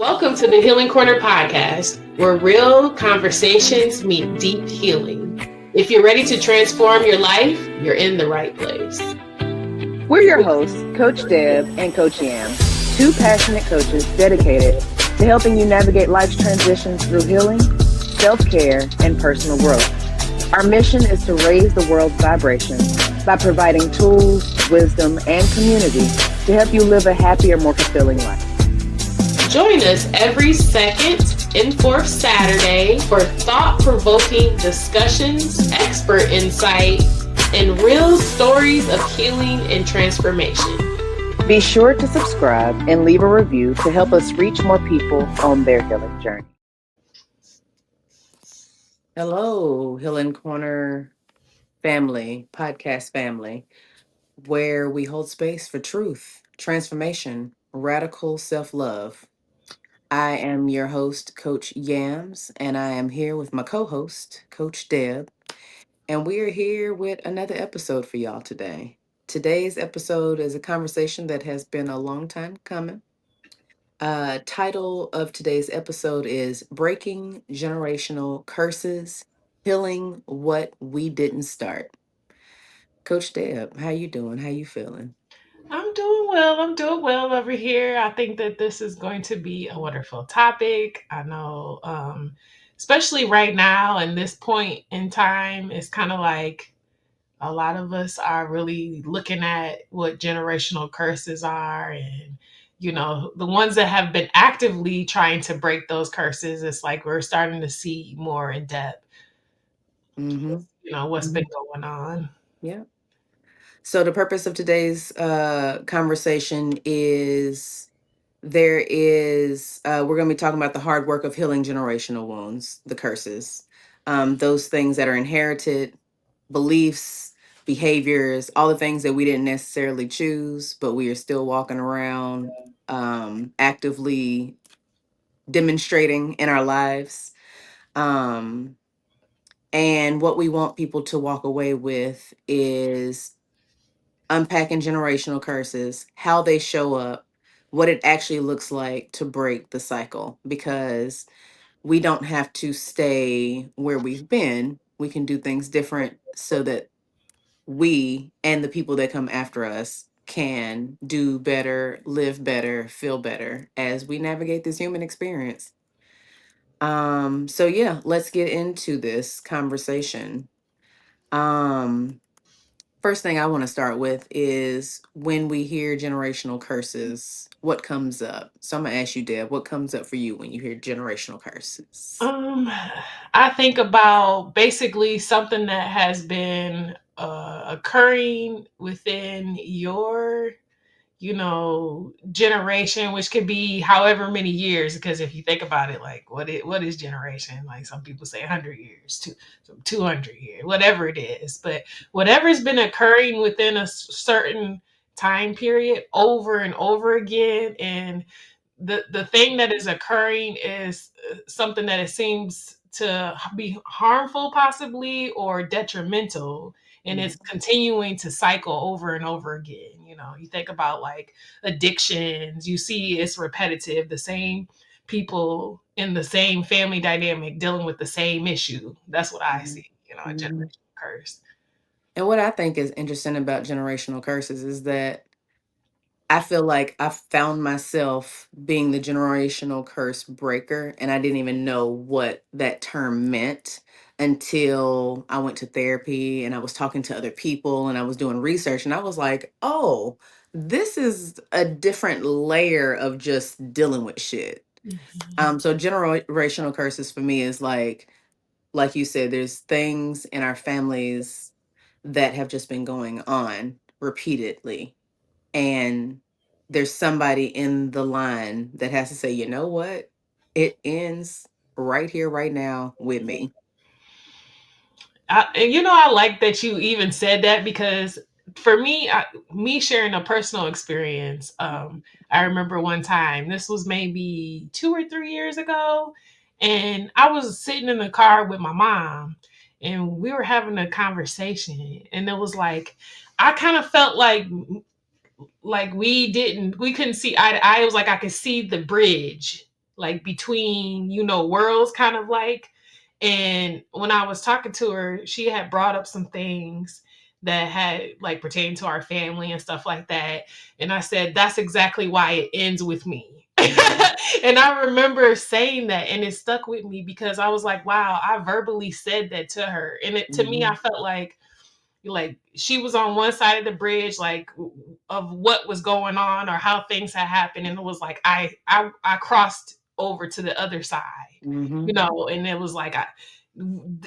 Welcome to the Healing Corner podcast, where real conversations meet deep healing. If you're ready to transform your life, you're in the right place. We're your hosts, Coach Deb and Coach Yamz, two passionate coaches dedicated to helping you navigate life's transitions through healing, self-care, and personal growth. Our mission is to raise the world's vibration by providing tools, wisdom, and community to help you live a happier, more fulfilling life. Join us every second and fourth Saturday for thought-provoking discussions, expert insight, and real stories of healing and transformation. Be sure to subscribe and leave a review to help us reach more people on their healing journey. Hello, Healing Corner family, podcast family, where we hold space for truth, transformation, radical self love. I am your host, Coach Yamz, and I am here with my co host, Coach Deb, and we are here with another episode for y'all today. Today's episode is a conversation that has been a long time coming. Title of today's episode is Breaking Generational Curses, Healing What We Didn't Start. Coach Deb, how you doing? How you feeling? I'm doing well. I'm doing well over here. I think that this is going to be a wonderful topic. I know, especially right now in this point in time, it's kind of like a lot of us are really looking at what generational curses are and the ones that have been actively trying to break those curses. It's like we're starting to see more in depth, Mm-hmm. what's Mm-hmm. been going on. Yeah. So the purpose of today's conversation is we're going to be talking about the hard work of healing generational wounds, the curses, those things that are inherited, beliefs, behaviors, all the things that we didn't necessarily choose, but we are still walking around actively demonstrating in our lives. Um, and what we want people to walk away with is unpacking generational curses, how they show up, what it actually looks like to break the cycle, because we don't have to stay where we've been. We can do things different so that we and the people that come after us can do better, live better, feel better as we navigate this human experience. So yeah, let's get into this conversation. Um First thing I want to start with is when we hear generational curses, what comes up? So I'm gonna ask you, Deb, what comes up for you when you hear generational curses? Um, I think about basically something that has been occurring within your, generation, which could be however many years. Because if you think about it, like what is generation? Like some people say 100 years, 200 years, whatever it is. But whatever's been occurring within a certain time period over and over again, and the thing that is occurring is something that it seems to be harmful possibly or detrimental, and it's Mhm. continuing to cycle over and over again. You think about like addictions, you see it's repetitive, the same people in the same family dynamic dealing with the same issue. That's what I Mhm. see, a Mhm. generation curse. And what I think is interesting about generational curses is that I feel like I found myself being the generational curse breaker, and I didn't even know what that term meant until I went to therapy and I was talking to other people and I was doing research, and I was like, oh, this is a different layer of just dealing with shit. Mhm. So generational curses for me is like you said, there's things in our families that have just been going on repeatedly, and there's somebody in the line that has to say, you know what? It ends right here, right now with me. I like that you even said that because for me, me sharing a personal experience, I remember one time, this was maybe 2 or 3 years ago, and I was sitting in the car with my mom, and we were having a conversation, and it was like, I kind of felt like we couldn't see eye to eye. It was like I could see the bridge, like between, worlds kind of like. And when I was talking to her, she had brought up some things that had like pertained to our family and stuff like that. And I said, that's exactly why it ends with me. And I remember saying that, and it stuck with me because I was like, wow, I verbally said that to her. And it, to me, I Mhm. felt like she was on one side of the bridge, like of what was going on or how things had happened, and it was like I crossed over to the other side, Mhm. and it was like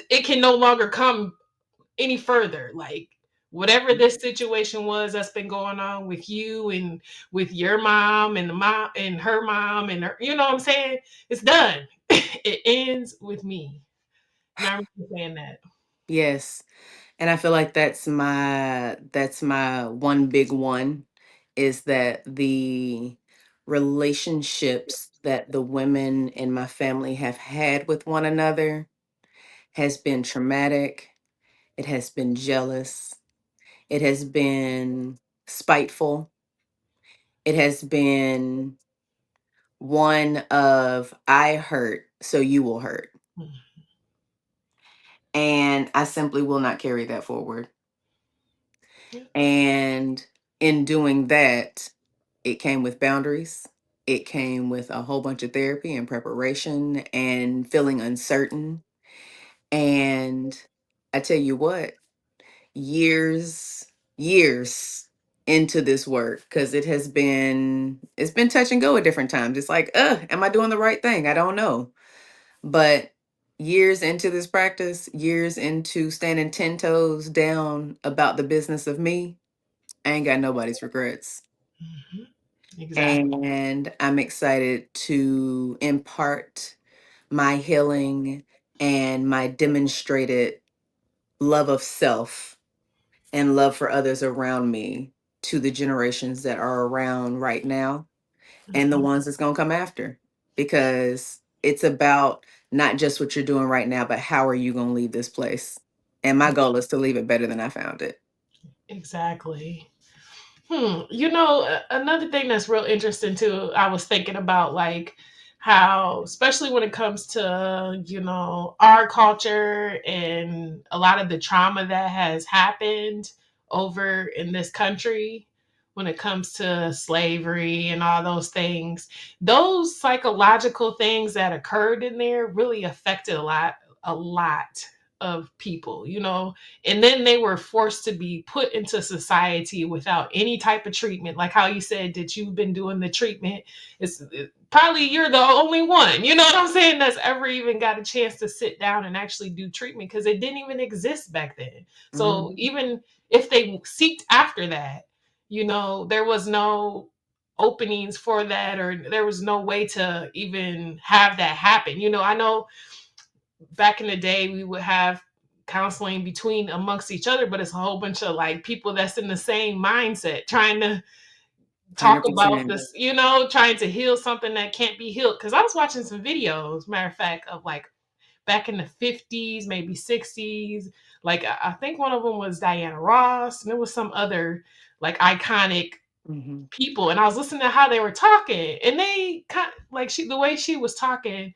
it can no longer come any further. Like whatever this situation was that's been going on with you and with your mom and the mom and her mom and her, you know what I'm saying? It's done. It ends with me. And I remember saying that. Yes. And I feel like that's my one big one, is that the relationships that the women in my family have had with one another has been traumatic. It has been jealous. It has been spiteful. It has been one of I hurt, so you will hurt. Mm, And I simply will not carry that forward. yeah. And in doing that, it came with boundaries. It came with a whole bunch of therapy and preparation and feeling uncertain. And I tell you what, years into this work, because it's been touch and go at different times. It's like, am I doing the right thing? I don't know. But years into this practice, years into standing 10 toes down about the business of me, I ain't got nobody's regrets. Mhm. Exactly. And I'm excited to impart my healing and my demonstrated love of self and love for others around me to the generations that are around right now and the Mhm. ones that's going to come after. Because it's about not just what you're doing right now, but how are you going to leave this place? And my goal is to leave it better than I found it. Exactly. Another thing that's real interesting too, I was thinking about like how, especially when it comes to, our culture and a lot of the trauma that has happened over in this country when it comes to slavery and all those things, those psychological things that occurred in there really affected a lot of people, and then they were forced to be put into society without any type of treatment, like how you said that you've been doing the treatment. Probably you're the only one, you know what I'm saying, that's ever even got a chance to sit down and actually do treatment, because it didn't even exist back then. So Mhm. even if they seeked after that, there was no openings for that, or there was no way to even have that happen. I know back in the day we would have counseling between amongst each other, but it's a whole bunch of like people that's in the same mindset trying to talk about 100%. this, trying to heal something that can't be healed. Because I was watching some videos, matter of fact, of like back in the 50s, maybe 60s. Like I think one of them was Diana Ross, and there was some other like iconic Mhm. people, and I was listening to how they were talking, and they kind like the way she was talking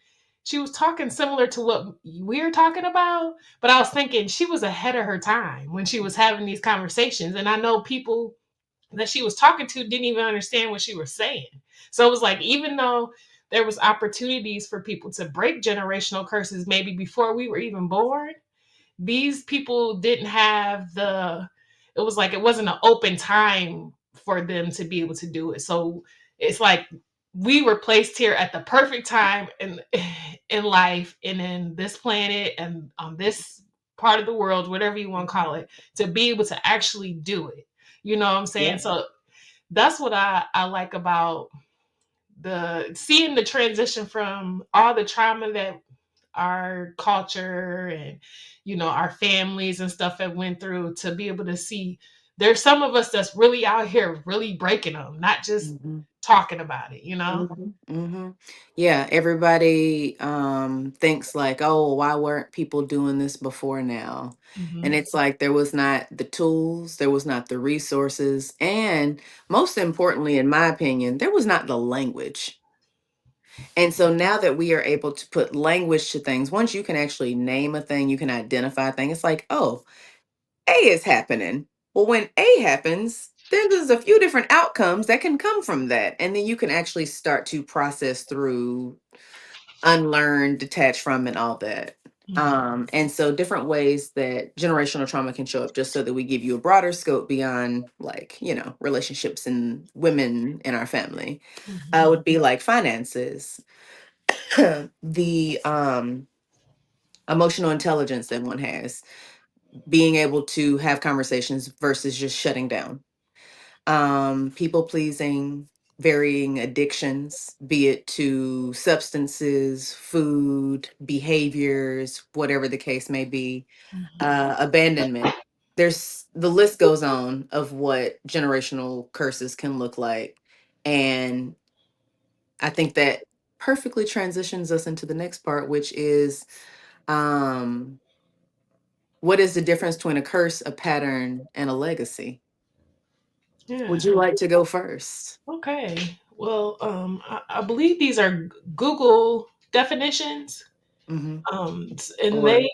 similar to what we're talking about, but I was thinking she was ahead of her time when she was having these conversations, and I know people that she was talking to didn't even understand what she was saying. So it was like, even though there was opportunities for people to break generational curses maybe before we were even born, these people didn't have it was like it wasn't an open time for them to be able to do it. So it's like we were placed here at the perfect time in life and in this planet and on this part of the world, whatever you want to call it, to be able to actually do it. You know what I'm saying? Yeah. So that's what I like about the seeing the transition from all the trauma that our culture and our families and stuff have went through, to be able to see there's some of us that's really out here really breaking them, not just Mhm. talking about it. Mhm. Mhm. Yeah, everybody thinks like, "Oh, why weren't people doing this before now?" And Hmm. it's like there was not the tools, there was not the resources, and most importantly in my opinion, there was not the language. And so now that we are able to put language to things, once you can actually name a thing, you can identify a thing, it's like, oh, A is happening. Well, when A happens, then there's a few different outcomes that can come from that. And then you can actually start to process through, unlearn, detach from, and all that. Mhm, And so different ways that generational trauma can show up, just so that we give you a broader scope beyond, like, relationships and women in our family, mhm, would be like finances, the emotional intelligence that one has, being able to have conversations versus just shutting down, people pleasing, varying addictions, be it to substances, food, behaviors, whatever the case may be, mhm. abandonment. The list goes on of what generational curses can look like. And I think that perfectly transitions us into the next part, which is, um, what is the difference between a curse, a pattern, and a legacy? Would Yeah. you like to go first? Okay. Well, I believe these are Google definitions. Hmm. And Or, they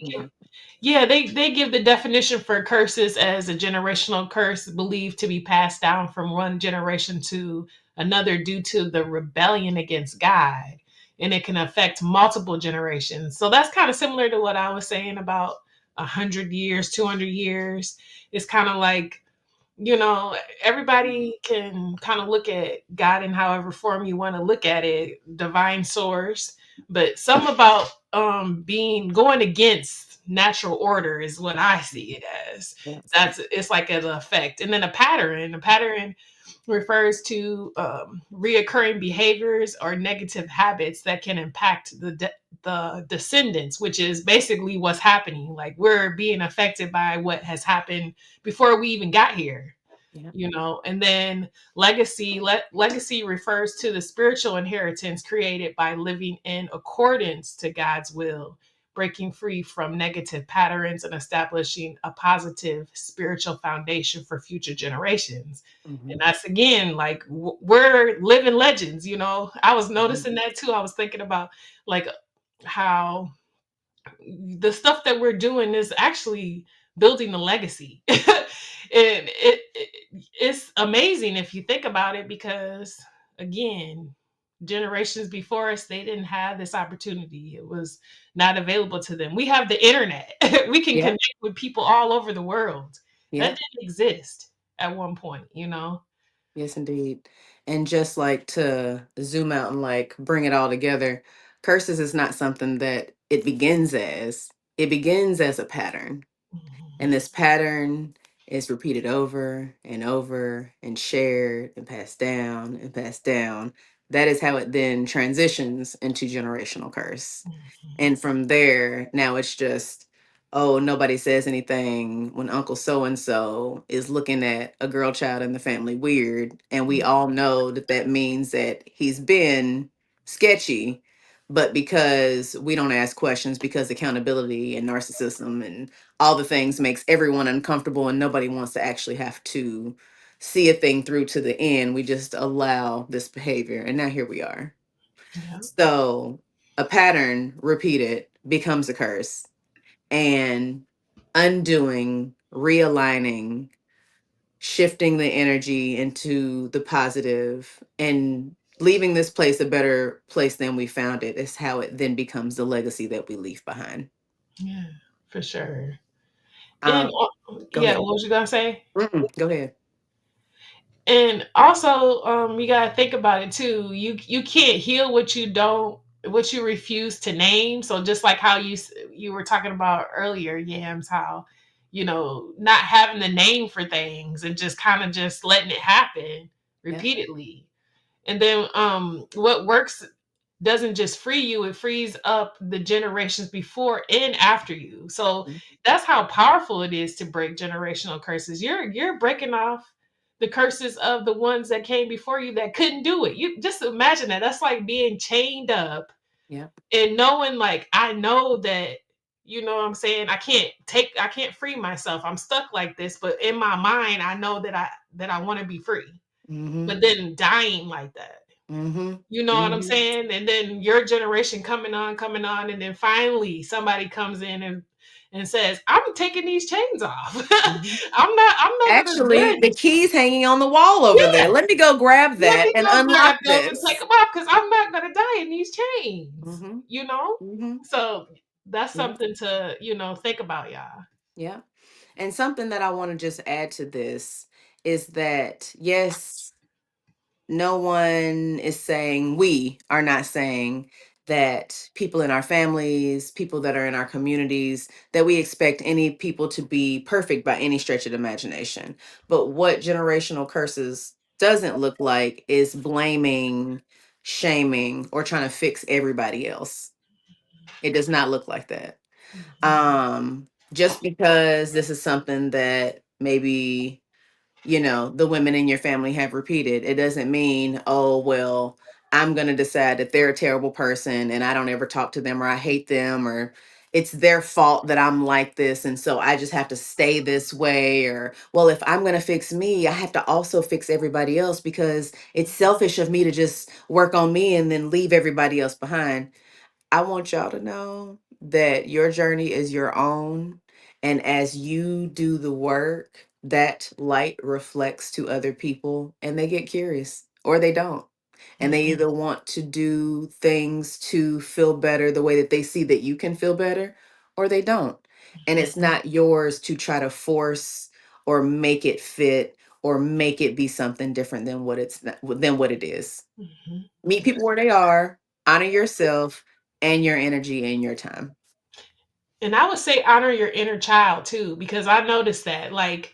yeah, they give the definition for curses as a generational curse believed to be passed down from one generation to another due to the rebellion against God. And it can affect multiple generations. So that's kind of similar to what I was saying about 100 years, 200 years. It's kind of like, you know, everybody can kind of look at God in however form you want to look at it, divine source, but some about being going against natural order is what I see it as. yes. That's it's like an effect. And then a pattern refers to reoccurring behaviors or negative habits that can impact the descendants, which is basically what's happening. Like we're being affected by what has happened before we even got here, Yeah. and then legacy refers to the spiritual inheritance created by living in accordance to God's will, breaking free from negative patterns and establishing a positive spiritual foundation for future generations. Hmm. And that's again like we're living legends. I was Hmm. noticing that too. I was thinking about like how the stuff that we're doing is actually building a legacy. And it's amazing if you think about it, because again, generations before us, they didn't have this opportunity. It was not available to them. We have the internet. We can Yep. connect with people all over the world. That Yep. didn't exist at one point. Yes, indeed. And just like to zoom out and like bring it all together, curses is not something that it begins as. It begins as a pattern. And Mhm. this pattern is repeated over and over and shared and passed down and passed down. That is how it then transitions into generational curse. Mhm. And from there, now it's just, oh, nobody says anything when Uncle so and so is looking at a girl child in the family weird. And we all know that that means that he's been sketchy. But because we don't ask questions, because accountability and narcissism and all the things makes everyone uncomfortable, and nobody wants to actually have to see a thing through to the end, we just allow this behavior. And now here we are. Yeah. So a pattern repeated becomes a curse, and undoing, realigning, shifting the energy into the positive, and leaving this place a better place than we found it is how it then becomes the legacy that we leave behind. Yeah, for sure. And Um, go yeah, ahead. what was you gonna say? Go ahead. And also, you gotta think about it too. You can't heal what you refuse to name. So just like how you were talking about earlier, Yams, how not having the name for things and just kind of just letting it happen Yeah. repeatedly. And then what works doesn't just free you, it frees up the generations before and after you. So that's how powerful it is to break generational curses. You're breaking off the curses of the ones that came before you that couldn't do it. You just imagine that. That's like being chained up Yeah. and knowing, like, I know that, you know what I'm saying, I can't free myself. I'm stuck like this, but in my mind I know that I want to be free. Hmm. But then dying like that. Mm-hmm. You know what I'm Mm-hmm. saying? And then your generation coming on, and then finally somebody comes in and says, "I'm taking these chains off. Mm-hmm. I'm not gonna Actually, wear the this." key's hanging on the wall over there. Yeah, Let me go grab let that me and go grab unlock those and take this. them off because I'm not gonna die in these chains. Mm-hmm. You know, Mm-hmm. so that's Yeah. something to think about, y'all. Yeah. And something that I want to just add to this is that, yes, no one is saying, we are not saying that people in our families, people that are in our communities, that we expect any people to be perfect by any stretch of the imagination. But what generational curses doesn't look like is blaming, shaming, or trying to fix everybody else. It does not look like that. Just because this is something that maybe, the women in your family have repeated, it doesn't mean, oh, well, I'm going to decide that they're a terrible person and I don't ever talk to them, or I hate them, or it's their fault that I'm like this. And so I just have to stay this way. Or, well, if I'm going to fix me, I have to also fix everybody else because it's selfish of me to just work on me and then leave everybody else behind. I want y'all to know that your journey is your own. And as you do the work, that light reflects to other people and they get curious or they don't. And they Mhm, either want to do things to feel better the way that they see that you can feel better, or they don't. And mhm, it's not yours to try to force or make it fit or make it be something different than what it's not, than what it is. mhm. Meet people where they are, honor yourself and your energy and your time. And I would say honor your inner child too, because I noticed that, like,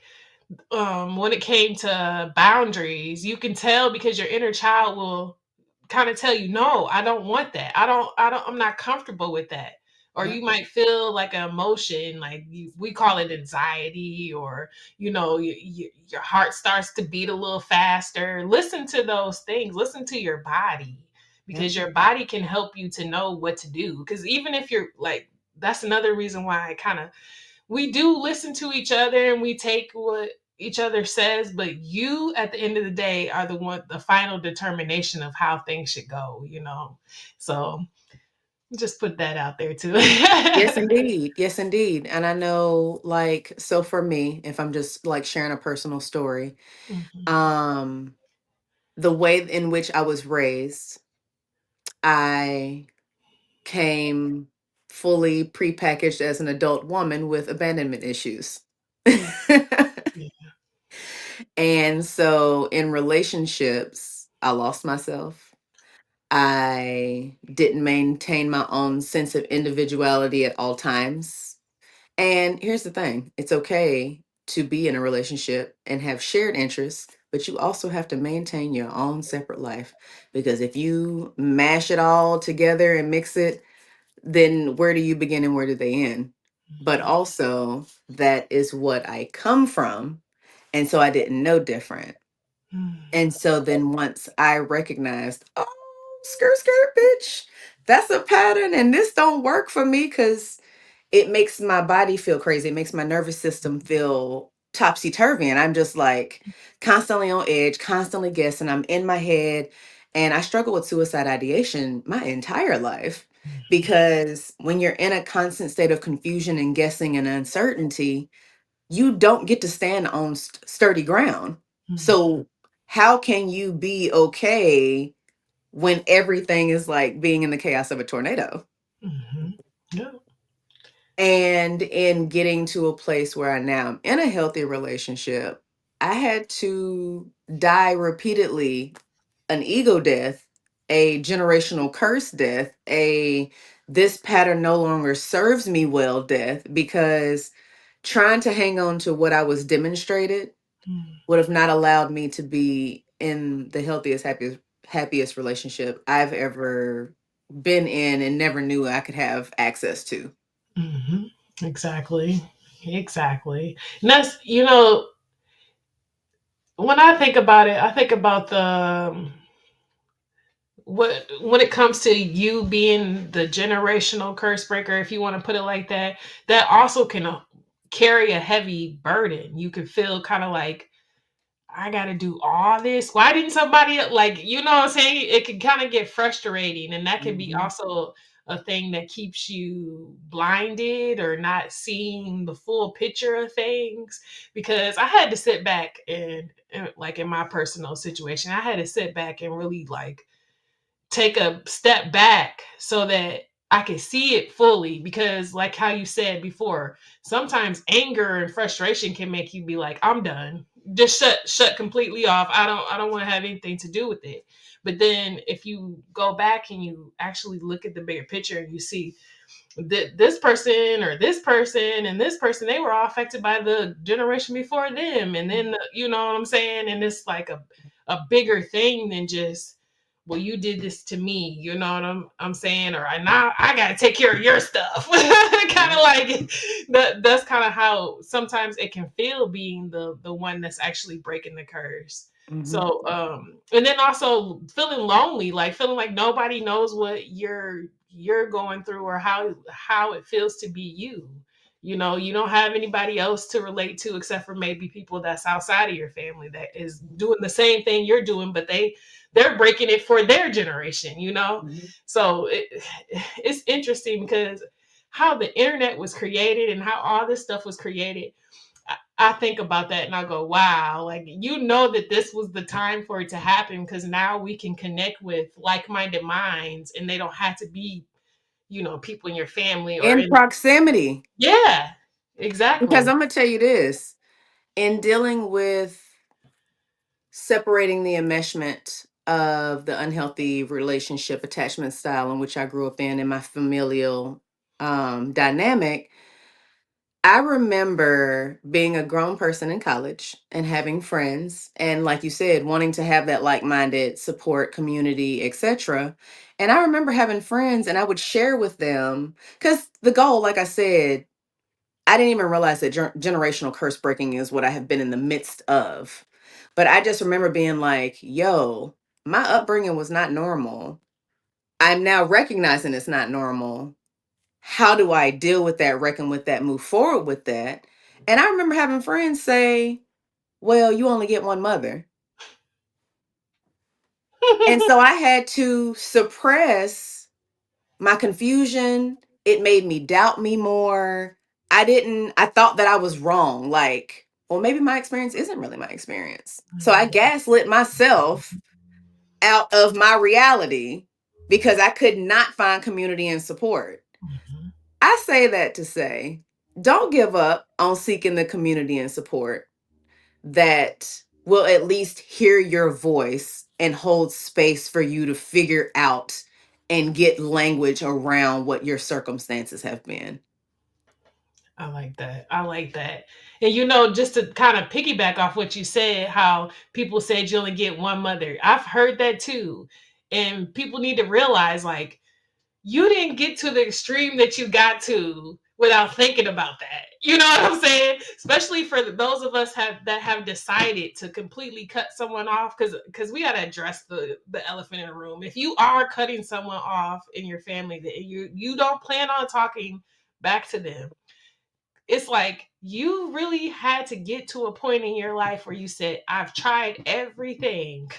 when it came to boundaries, you can tell because your inner child will kind of tell you, no, I don't want that. I'm not comfortable with that. Or Yep. you might feel like an emotion, like we call it anxiety, or your heart starts to beat a little faster. Listen to those things. Listen to your body, Yep. because your body can help you to know what to do. Because even if you're like, that's another reason why I kind of, we do listen to each other and we take what each other says, but you at the end of the day are the final determination of how things should go. So just put that out there too. Yes, indeed. Yes, indeed. And I know, like, so for me, if I'm just like sharing a personal story, Mhm. um, the way in which I was raised, I came fully prepackaged as an adult woman with abandonment issues. Yeah. And so in relationships, I lost myself. I didn't maintain my own sense of individuality at all times. And here's the thing, it's okay to be in a relationship and have shared interests, but you also have to maintain your own separate life. Because if you mash it all together and mix it, then where do you begin and where do they end? But also, that is what I come from. And so I didn't know different. Mhm. And so then once I recognized, oh, skirt, skirt, bitch, that's a pattern and this don't work for me because it makes my body feel crazy. It makes my nervous system feel topsy turvy. And I'm just like constantly on edge, constantly guessing. I'm in my head. And I struggle with suicide ideation my entire life because when you're in a constant state of confusion and guessing and uncertainty, you don't get to stand on sturdy ground. Mhm. So, how can you be okay when everything is like being in the chaos of a tornado? Mhm. Yeah. And in getting to a place where I now am in a healthy relationship, I had to die repeatedly an ego death, a generational curse death, a this pattern no longer serves me well death, because trying to hang on to what I was demonstrated Mhm. would have not allowed me to be in the healthiest, happiest relationship I've ever been in and never knew I could have access to. Mhm. Exactly. Exactly. And that's, when I think about it, I think about the what when it comes to you being the generational curse breaker, if you want to put it like that, that also can carry a heavy burden. You could feel kind of like, I gotta do all this. Why didn't somebody like, you know what I'm saying? It can kind of get frustrating, and that can be Mm-hmm. also a thing that keeps you blinded or not seeing the full picture of things. Because I had to sit back and like in my personal situation, I had to sit back and really like take a step back so that I can see it fully, because like how you said before, sometimes anger and frustration can make you be like, I'm done. Just shut completely off. I don't want to have anything to do with it. But then if you go back and you actually look at the bigger picture and you see this person or this person and this person, they were all affected by the generation before them, and then you know what I'm saying, and it's like a bigger thing than just, well, you did this to me, you know what I'm saying, or now I gotta take care of your stuff. Kind of like that's kind of how sometimes it can feel, being the one that's actually breaking the curse. Mm-hmm. So and then also feeling lonely, like feeling like nobody knows what you're going through, or how it feels to be you. You know, you don't have anybody else to relate to except for maybe people that's outside of your family that is doing the same thing you're doing, but they're breaking it for their generation, you know? Mm-hmm. So it's interesting because how the internet was created and how all this stuff was created. I think about that and I go, wow, like, you know, that this was the time for it to happen, because now we can connect with like minded minds and they don't have to be, you know, people in your family or In in. proximity. Yeah, Because exactly. I'm going to tell you this, in dealing with separating the enmeshment of the unhealthy relationship attachment style in which I grew up in my familial dynamic, I remember being a grown person in college and having friends, and like you said, wanting to have that like-minded support community, etc. And I remember having friends and I would share with them, because the goal, like I said, I didn't even realize that generational curse breaking is what I have been in the midst of. But I just remember being like, yo, my upbringing was not normal. I'm now recognizing it's not normal. How do I deal with that, reckon with that, move forward with that? And I remember having friends say, well, you only get one mother. And so I had to suppress my confusion. It made me doubt me more. I thought that I was wrong. Like, well, maybe my experience isn't really my experience. So I gaslit myself out of my reality because I could not find community and support. I say that to say, don't give up on seeking the community and support that will at least hear your voice and hold space for you to figure out and get language around what your circumstances have been. I like that. I like that. And you know, just to kind of piggyback off what you said, how people said you only get one mother. I've heard that too. And people need to realize, like, you didn't get to the extreme that you got to without thinking about that. You know what I'm saying? Especially for those of us that have decided to completely cut someone off, because we got to address the elephant in the room. If you are cutting someone off in your family that you don't plan on talking back to them, it's like you really had to get to a point in your life where you said, I've tried everything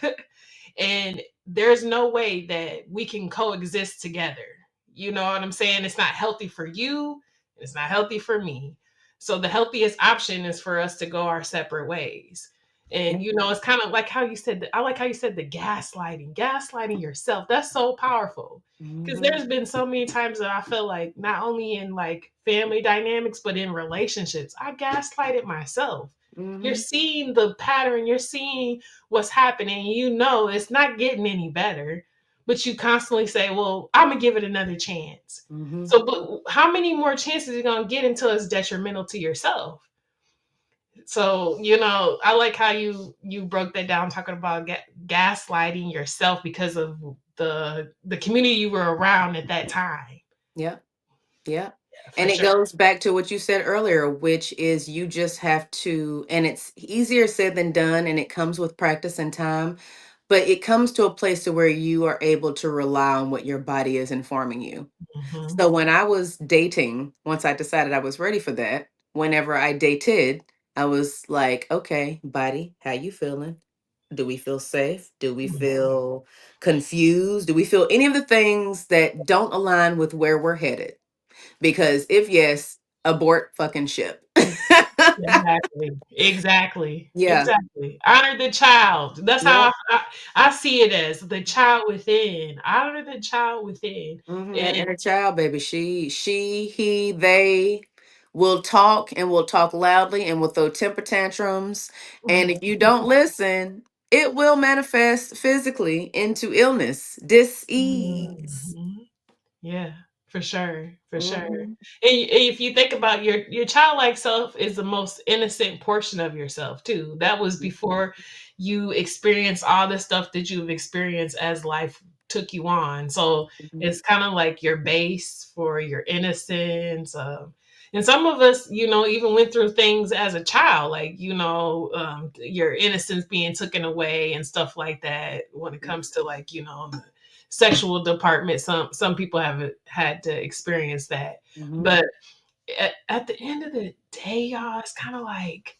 and there's no way that we can coexist together. You know what I'm saying? It's not healthy for you, it's not healthy for me. So the healthiest option is for us to go our separate ways. Yeah. And you know, it's kind of like how you said I like how you said the gaslighting yourself. That's so powerful. Because Hmm. there's been so many times that I feel like, not only in like family dynamics, but in relationships, I gaslighted myself. You're Hmm. seeing the pattern, you're seeing what's happening, you know it's not getting any better, but you constantly say, well, I'm gonna give it another chance. Hmm. So but how many more chances are you gonna get until it's detrimental to yourself? So you know, I like how you broke that down, talking about gaslighting yourself because of the community you were around at that time. Yep. Yep. For And it sure. goes back to what you said earlier, which is you just have to, and it's easier said than done, and it comes with practice and time, but it comes to a place to where you are able to rely on what your body is informing you. Hmm. So when I was dating, once I decided I was ready for that, whenever I dated, I was like, okay, body, how you feeling? Do we feel safe? Do we feel confused? Do we feel any of the things that don't align with where we're headed? Because if yes, abort fucking ship. Exactly. Exactly. Yeah. Exactly. Honor the child. That's Yeah. how I see it as the child within. Honor the child within. That And inner child, baby. He, they will talk and will talk loudly and will throw temper tantrums. And if you don't listen, it will manifest physically into illness, dis-ease. Mhm. Yeah, for sure, for sure. Hmm. And if you think about your childlike self is the most innocent portion of yourself too. That was before you experienced all the stuff that you've experienced as life took you on. So Hmm. it's kind of like your base for your innocence. And some of us, even went through things as a child, like your innocence being taken away and stuff like that. When it comes to like the sexual department, some people have had to experience that. Hmm. But at the end of the day, y'all, it's kind of like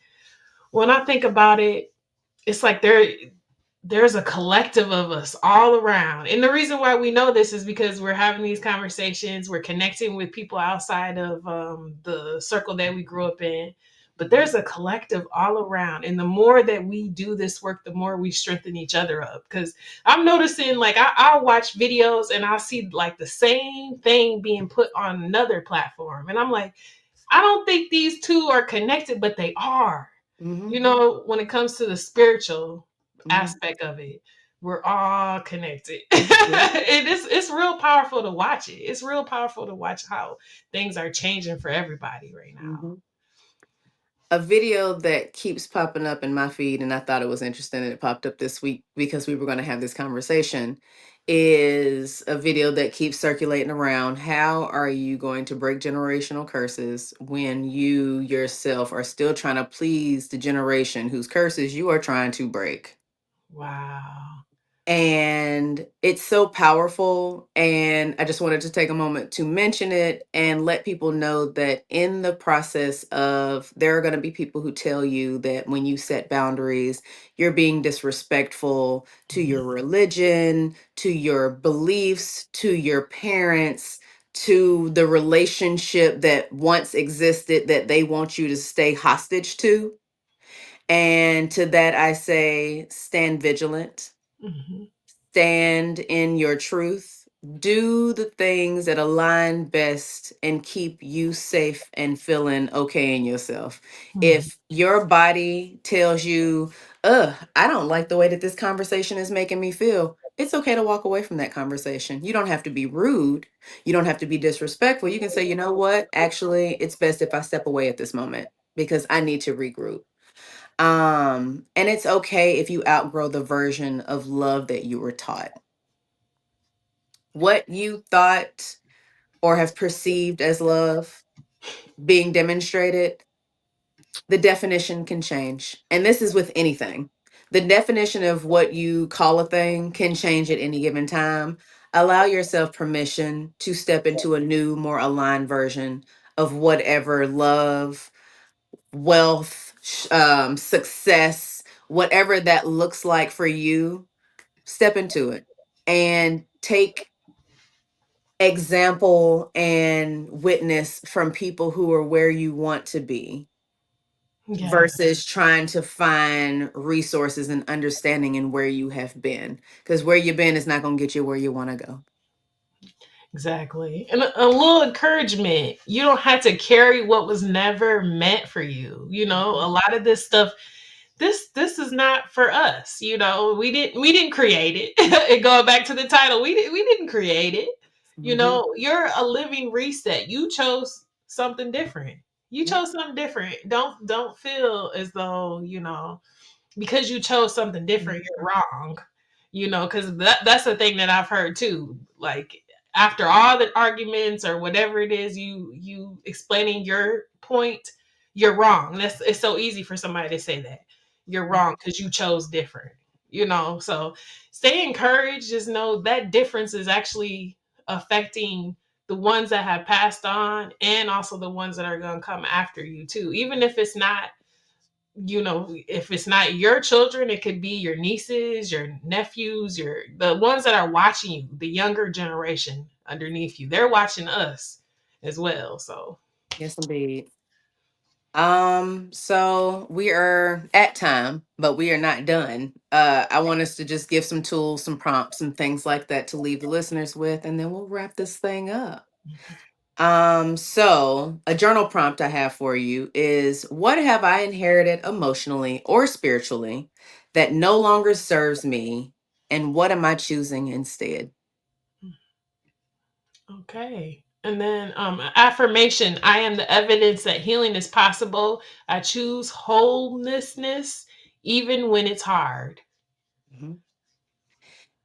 when I think about it, it's like there's a collective of us all around. And the reason why we know this is because we're having these conversations, we're connecting with people outside of the circle that we grew up in. But there's a collective all around. And the more that we do this work, the more we strengthen each other up. Because I'm noticing, like, I'll watch videos and I'll see like the same thing being put on another platform. And I'm like, I don't think these two are connected, but they are. Hmm. When it comes to the spiritual Hmm. aspect of it, we're all connected. Yeah. It's real powerful to watch it. It's real powerful to watch how things are changing for everybody right now. Hmm. A video that keeps popping up in my feed, and I thought it was interesting that it popped up this week because we were going to have this conversation, is a video that keeps circulating around. How are you going to break generational curses when you yourself are still trying to please the generation whose curses you are trying to break? Wow. And it's so powerful, and I just wanted to take a moment to mention it and let people know that in the process of, there are going to be people who tell you that when you set boundaries, you're being disrespectful to your religion, to your beliefs, to your parents, to the relationship that once existed that they want you to stay hostage to. And to that I say, stand vigilant, Hmm. stand in your truth, do the things that align best and keep you safe and feeling okay in yourself. Hmm. If your body tells you, I don't like the way that this conversation is making me feel, it's okay to walk away from that conversation. You don't have to be rude. You don't have to be disrespectful. You can say, you know what? Actually, it's best if I step away at this moment because I need to regroup. And it's okay if you outgrow the version of love that you were taught. What you thought or have perceived as love being demonstrated, the definition can change. And this is with anything. The definition of what you call a thing can change at any given time. Allow yourself permission to step into a new, more aligned version of whatever love, wealth, success, whatever that looks like for you. Step into it and take example and witness from people who are where you want to be Yeah, versus trying to find resources and understanding in where you have been, because where you've been is not going to get you where you want to go. exactly. And a little encouragement. You don't have to carry what was never meant for you. A lot of this stuff, this is not for us. We didn't create it. And going back to the title, we didn't create it. Hmm. You're a living reset. You chose something different. You Yep. chose something different. Don't feel as though because you chose something different, you're wrong. Because that's the thing that I've heard too. Like, after all the arguments or whatever it is, you explaining your point, you're wrong. It's so easy for somebody to say that you're wrong because you chose different. So stay encouraged. Just know that difference is actually affecting the ones that have passed on and also the ones that are going to come after you too, even if it's not if it's not your children, it could be your nieces, your nephews, the ones that are watching you, the younger generation underneath you. They're watching us as well. So Yes, indeed. So we are at time, but we are not done. I want us to just give some tools, some prompts, and things like that to leave the listeners with, and then we'll wrap this thing up. So a journal prompt I have for you is, what have I inherited emotionally or spiritually that no longer serves me, and what am I choosing instead? okay. And then affirmation: I am the evidence that healing is possible. I choose wholenessness even when it's hard. Mhm.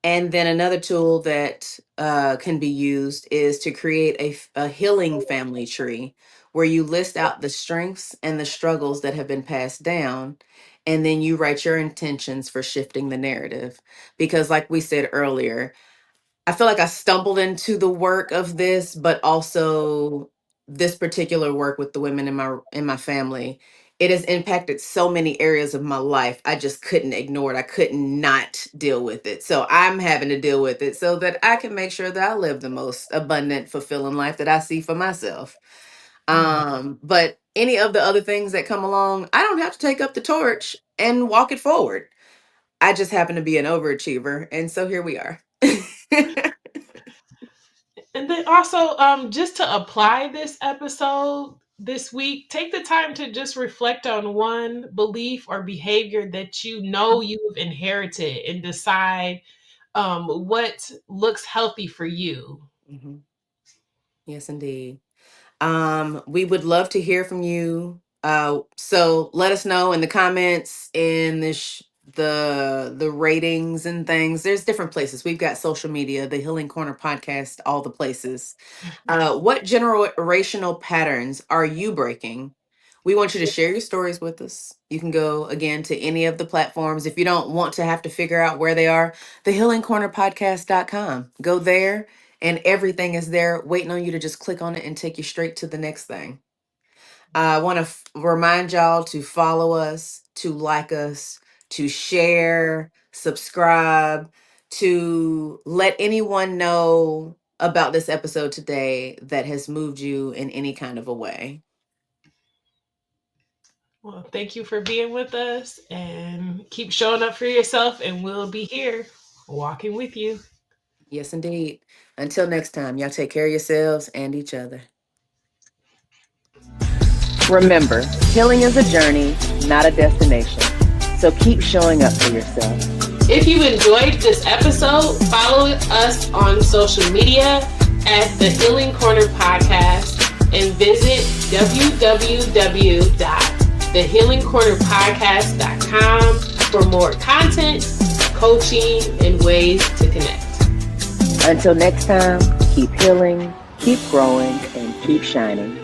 And then another tool that can be used is to create a healing family tree where you list out the strengths and the struggles that have been passed down. And then you write your intentions for shifting the narrative. Because, like we said earlier, I feel like I stumbled into the work of this, but also this particular work with the women in my family. It has impacted so many areas of my life. I just couldn't ignore it. I could not deal with it. So I'm having to deal with it so that I can make sure that I live the most abundant, fulfilling life that I see for myself. Mm. But any of the other things that come along, I don't have to take up the torch and walk it forward. I just happen to be an overachiever, and so here we are. And then also, just to apply this episode this week, take the time to just reflect on one belief or behavior that you've inherited and decide what looks healthy for you. Mhm. Yes, indeed. We would love to hear from you. So let us know in the comments, in the ratings and things. There's different places. We've got social media, the Healing Corner podcast, all the places. What generational patterns are you breaking? We want you to share your stories with us. You can go again to any of the platforms. If you don't want to have to figure out where they are, thehealingcornerpodcast.com. Go there and everything is there waiting on you to just click on it and take you straight to the next thing. I want to remind y'all to follow us, to like us, to share, subscribe, to let anyone know about this episode today that has moved you in any kind of a way. Well, thank you for being with us and keep showing up for yourself, and we'll be here walking with you. Yes, indeed. Until next time, y'all take care of yourselves and each other. Remember, healing is a journey, not a destination. So keep showing up for yourself. If you enjoyed this episode, follow us on social media at the Healing Corner Podcast and visit www.thehealingcornerpodcast.com for more content, coaching, and ways to connect. Until next time, keep healing, keep growing, and keep shining.